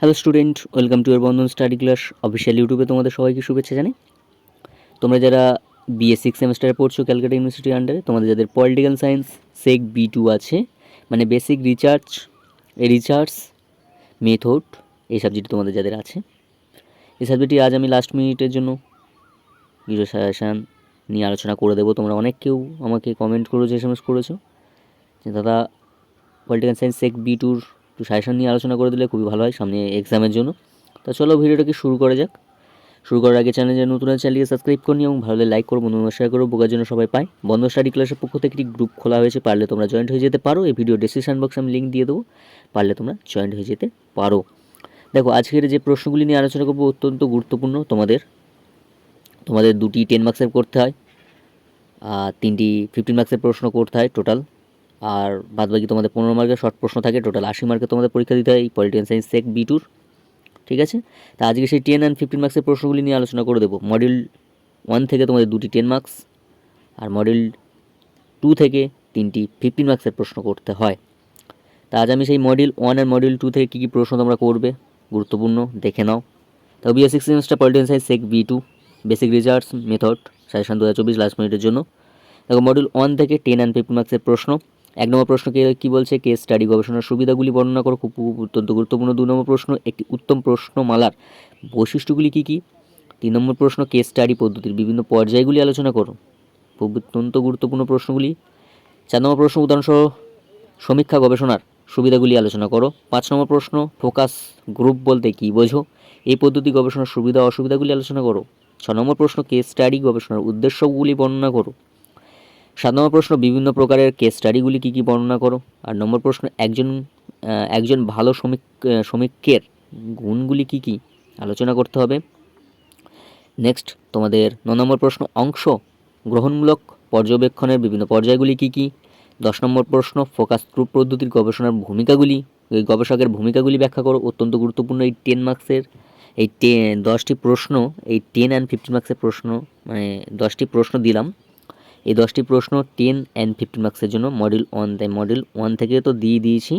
Hello student, welcome to year Bandhan study class official ইউটিউবে তোমাদের সবাইকে শুভেচ্ছা জানাই। তোমরা যারা বিএ সিক্স সেমিস্টারে পড়ছো ক্যালকাটা ইউনিভার্সিটির আন্ডারে, তোমাদের যাদের পলিটিক্যাল সায়েন্স সেক B2 আছে, মানে বেসিক রিসার্চ মেথড, এই সাবজেক্টটি তোমাদের যাদের আছে, এই সাবজেক্টটি আজ আমি লাস্ট মিনিটের জন্য ভিডিও সাজেশান নিয়ে আলোচনা করে দেবো। তোমরা অনেক কেউ আমাকে কমেন্ট করেছো, SMS করেছো যে দাদা পলিটিক্যাল সায়েন্স সেক B2 একটু সাজেশান নিয়ে আলোচনা করে দিলে খুবই ভালো হয় সামনে এক্সামের জন্য। তা চলো ভিডিওটাকে শুরু করা যাক। শুরু করার আগে চ্যানেলে নতুন চ্যানেলকে সাবস্ক্রাইব করে নিও এবং ভালো লাগলে লাইক করো, বন্ধুদের শেয়ার করো, বোকার জন্য সবাই পায়। বন্ধ স্টাডি ক্লাসের পক্ষ থেকে একটি গ্রুপ খোলা হয়েছে, পারলে তোমরা জয়েন্ট হয়ে যেতে পারো। এই ভিডিও ডেসক্রিপশন বক্সে আমি লিঙ্ক দিয়ে দেবো, পারলে তোমরা জয়েন্ট হয়ে যেতে পারো। দেখো, আজকের যে প্রশ্নগুলি নিয়ে আলোচনা করবো অত্যন্ত গুরুত্বপূর্ণ। তোমাদের দুটি 10 মার্কসের করতে হয়, আর 3টি 15 মার্কসের প্রশ্ন করতে হয় টোটাল, আর বাদবাকি তোমাদের 15 মার্কের শর্ট প্রশ্ন থাকে। টোটাল 80 মার্কের তোমাদের পরীক্ষা দিতে হয় এই পলিটিক্যাল সায়েন্স সেক B2। ঠিক আছে, তা আজকে সেই 10 অ্যান্ড 15 মার্কসের প্রশ্নগুলি নিয়ে আলোচনা করে দেবো। মডিউল 1 থেকে তোমাদের দুটি 10 মার্কস, আর মডিউল 2 থেকে 3টি 15 মার্কসের প্রশ্ন করতে হয়। তা আজ আমি সেই মডিউল 1 আর মডিউল 2 থেকে কী কী প্রশ্ন তোমরা করবে গুরুত্বপূর্ণ দেখে নাও। তো BA six semester political science সেক B2 basic research method suggestion 2024 last মিনিটের জন্য। দেখো, মডিউল 1 থেকে 10 অ্যান্ড 15 মার্কসের প্রশ্ন। 1 নম্বর প্রশ্ন কী বলছে, কেস স্টাডি গবেষণার সুবিধাগুলি বর্ণনা করো, খুব অত্যন্ত গুরুত্বপূর্ণ। 2 নম্বর প্রশ্ন, একটি উত্তম প্রশ্নমালার বৈশিষ্ট্যগুলি কী কী। 3 নম্বর প্রশ্ন, কেস স্টাডি পদ্ধতির বিভিন্ন পর্যায়গুলি আলোচনা করো, খুব অত্যন্ত গুরুত্বপূর্ণ প্রশ্নগুলি। 4 নম্বর প্রশ্ন, উদাহরণসহ সমীক্ষা গবেষণার সুবিধাগুলি আলোচনা করো। 5 নম্বর প্রশ্ন, ফোকাস গ্রুপ বলতে কী বোঝো, এই পদ্ধতি গবেষণার সুবিধা অসুবিধাগুলি আলোচনা করো। 6 নম্বর প্রশ্ন, কেস স্টাডি গবেষণার উদ্দেশ্যগুলি বর্ণনা করো। 7 নম্বর প্রশ্ন, বিভিন্ন প্রকারের কেস স্টাডিগুলি কী কী বর্ণনা করো। 8 নম্বর প্রশ্ন, একজন ভালো সমীক্ষকের গুণগুলি কী কী আলোচনা করতে হবে। নেক্সট তোমাদের 9 নম্বর প্রশ্ন, অংশ গ্রহণমূলক পর্যবেক্ষণের বিভিন্ন পর্যায়গুলি কী কী। 10 নম্বর প্রশ্ন, ফোকাস গ্রুপ পদ্ধতির গবেষকের ভূমিকাগুলি ব্যাখ্যা করো, অত্যন্ত গুরুত্বপূর্ণ। এই 10 মার্কসের এই 10টি প্রশ্ন, এই 10 অ্যান্ড 15 মার্কসের প্রশ্ন, মানে 10টি প্রশ্ন দিলাম। এই 10টি প্রশ্ন 10 অ্যান্ড 15 মার্কসের জন্য মডিউল 1, তাই মডিউল 1 থেকে তো দিয়েছি।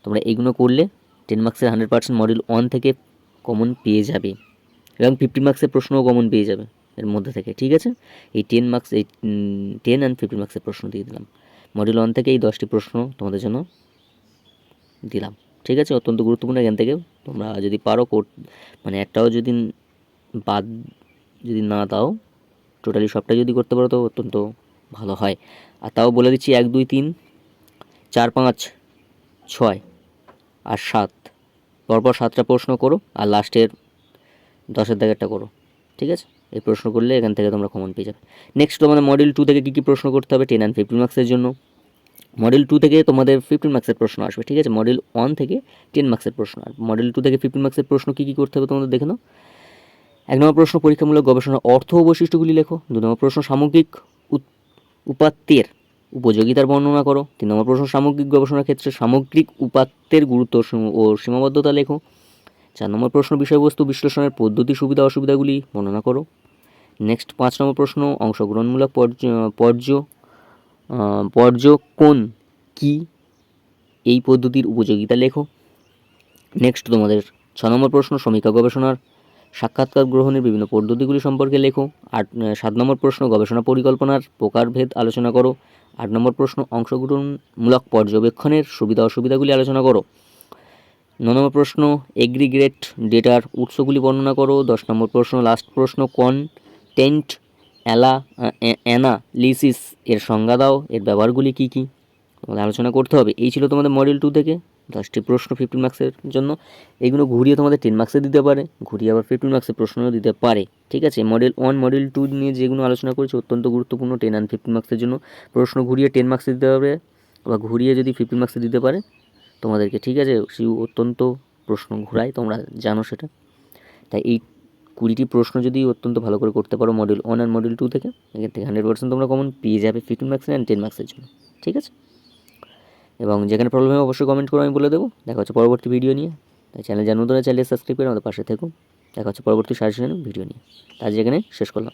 তোমরা এইগুলো করলে 10 মার্কসের 100% মডিউল 1 থেকে কমন পেয়ে যাবে, এবং 15 মার্কসের প্রশ্নও কমন পেয়ে যাবে এর মধ্যে থেকে। ঠিক আছে, এই 10 মার্কস, এই 10 অ্যান্ড 15 মার্কসের প্রশ্ন দিয়ে দিলাম মডিউল 1 থেকে। এই 10টি প্রশ্ন তোমাদের জন্য দিলাম। ঠিক আছে, অত্যন্ত গুরুত্বপূর্ণ। এখান থেকে তোমরা যদি পারো মানে একটাও যদি বাদ যদি না দাও, টোটালি সবটা যদি করতে পারো তো অত্যন্ত ভালো হয়। আর তাও বলে দিচ্ছি, 1 2 3 4 5 6 আর 7, পরপর 7টা প্রশ্ন করো, আর লাস্টের 10-এর দাগেরটা করো। ঠিক আছে, এই প্রশ্ন করলে এখান থেকে তোমরা কমন পেয়ে যাবে। নেক্সট তোমাদের মডিউল 2 থেকে কী কী প্রশ্ন করতে হবে 10 অ্যান্ড 15 মার্কসের জন্য। মডিউল 2 থেকে তোমাদের 15 মার্কসের প্রশ্ন আসবে। ঠিক আছে, মডিউল 1 থেকে 10 মার্কসের প্রশ্ন, আর মডিউল 2 থেকে 15 মার্কসের প্রশ্ন কী কী করতে হবে তোমাদের দেখে নাও। 1 নম্বর প্রশ্ন, পরীক্ষামূলক গবেষণার অর্থ ও বৈশিষ্ট্যগুলি লেখো। 2 নম্বর প্রশ্ন, সামগ্রিক উপাত্তের উপযোগিতার বর্ণনা করো। 3 নম্বর প্রশ্ন, সামগ্রিক গবেষণার ক্ষেত্রে সামগ্রিক উপাত্তের গুরুত্ব ও সীমাবদ্ধতা লেখো। 4 নম্বর প্রশ্ন, বিষয়বস্তু বিশ্লেষণের পদ্ধতি সুবিধা অসুবিধাগুলি বর্ণনা করো। নেক্সট 5 নম্বর প্রশ্ন, অংশগ্রহণমূলক পর্যবেক্ষণ কি, এই পদ্ধতির উপযোগিতা লেখো। নেক্সট তোমাদের 6 নম্বর প্রশ্ন, সমীক্ষা গবেষণার সাক্ষাৎকার গ্রহণের বিভিন্ন পদ্ধতিগুলি সম্পর্কে লেখো। 7 নম্বর প্রশ্ন, গবেষণা পরিকল্পনার প্রকারভেদ আলোচনা করো। 8 নম্বর প্রশ্ন, অংশগ্রহণমূলক পর্যবেক্ষণের সুবিধা অসুবিধাগুলি আলোচনা করো। 9 নম্বর প্রশ্ন, এগ্রিগেট ডেটার উৎসগুলি বর্ণনা করো। 10 নম্বর প্রশ্ন, লাস্ট প্রশ্ন, কন্টেন্ট অ্যানালিসিস এর সংজ্ঞা দাও, এর ব্যবহারগুলি কী কী তোমাদের আলোচনা করতে হবে। এই ছিল তোমাদের মডিউল 2 থেকে 10টি প্রশ্ন 15 মার্কসের জন্য। এইগুলো ঘুরিয়ে তোমাদের 10 মার্কসে দিতে পারে, ঘুরিয়ে আবার 15 মার্কসের প্রশ্নও দিতে পারে। ঠিক আছে, মডিউল 1 মডিউল 2 নিয়ে যেগুলো আলোচনা করেছি অত্যন্ত গুরুত্বপূর্ণ। 10 অ্যান্ড 15 মার্কসের জন্য প্রশ্ন ঘুরিয়ে 10 মার্কসে দিতে হবে, বা ঘুরিয়ে যদি 15 মার্কসে দিতে পারে তোমাদেরকে। ঠিক আছে, সেই অত্যন্ত প্রশ্ন ঘুরায়, তোমরা জানো সেটা। তাই এই 20টি প্রশ্ন যদি অত্যন্ত ভালো করে করতে পারো মডিউল 1 আর মডিউল 2 থেকে, এখান থেকে 100% তোমরা কমন পেয়ে যাবে 15 মার্কসের অ্যান্ড 10 মার্কসের জন্য। ঠিক আছে, এবং যেখানে প্রবলেম হবে অবশ্যই কমেন্ট করে আমি বলে দেবো। দেখা হচ্ছে পরবর্তী ভিডিও নিয়ে। তাই চ্যানেল জানো তোরা, চ্যানেল সাবস্ক্রাইব করে আমাদের পাশে থেকো। দেখা হচ্ছে পরবর্তী সাজেশন ভিডিও নিয়ে। আজ যেখানে শেষ করলাম।